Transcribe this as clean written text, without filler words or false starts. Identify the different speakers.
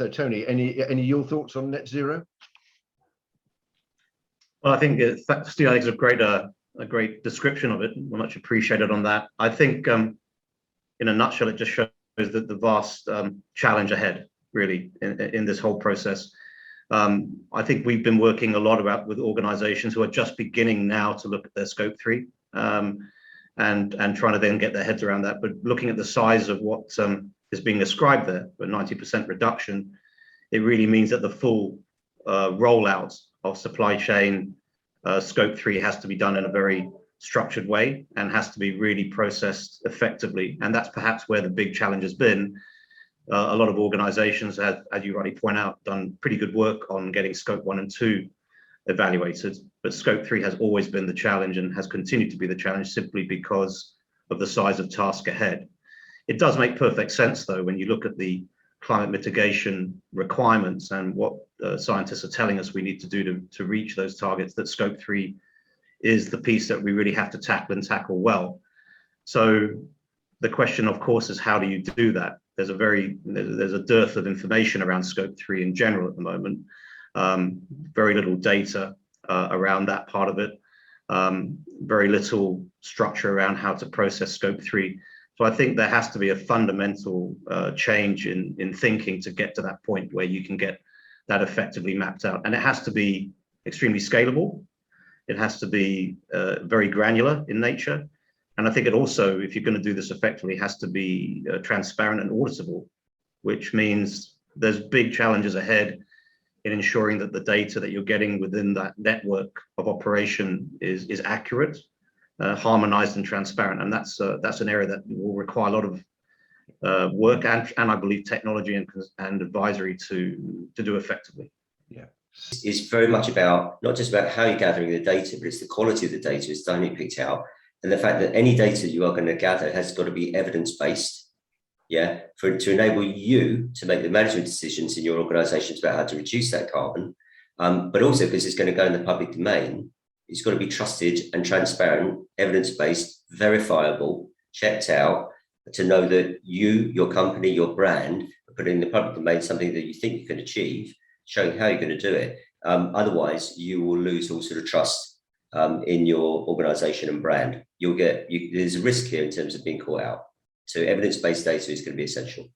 Speaker 1: So Tony, any your thoughts on net zero?
Speaker 2: Well, I think Steve, I think it's a great description of it. We're much appreciated on that. I think, in a nutshell, it just shows that the vast challenge ahead, really, in this whole process. I think we've been working a lot with organisations who are just beginning now to look at their scope 3 and trying to then get their heads around that. But looking at the size of what is being ascribed there, a 90% reduction, it really means that the full rollout of supply chain scope 3 has to be done in a very structured way and has to be really processed effectively. And that's perhaps where the big challenge has been. A lot of organizations have, as you rightly point out, done pretty good work on getting scope 1 and 2 evaluated, but scope 3 has always been the challenge and has continued to be the challenge simply because of the size of task ahead. It does make perfect sense, though, when you look at the climate mitigation requirements and what scientists are telling us we need to do to reach those targets, that scope 3 is the piece that we really have to tackle and tackle well. So the question, of course, is how do you do that? There's a dearth of information around scope 3 in general at the moment. Very little data around that part of it. Very little structure around how to process scope 3. So I think there has to be a fundamental change in thinking to get to that point where you can get that effectively mapped out. And it has to be extremely scalable. It has to be very granular in nature. And I think it also, if you're going to do this effectively, has to be transparent and auditable, which means there's big challenges ahead in ensuring that the data that you're getting within that network of operation is accurate, harmonized and transparent. And that's an area that will require a lot of work and I believe technology and advisory to do effectively.
Speaker 3: Yeah. It's very much about, not just about how you're gathering the data, but it's the quality of the data, as Tony picked out, and the fact that any data you are going to gather has got to be evidence-based, yeah, to enable you to make the management decisions in your organisations about how to reduce that carbon, but also because it's going to go in the public domain, it's got to be trusted and transparent, evidence-based, verifiable, checked out, to know that you, your company, your brand, are putting in the public domain something that you think you can achieve, showing how you're going to do it. Otherwise, you will lose all sort of trust in your organisation and brand. There's a risk here in terms of being caught out. So evidence-based data is going to be essential.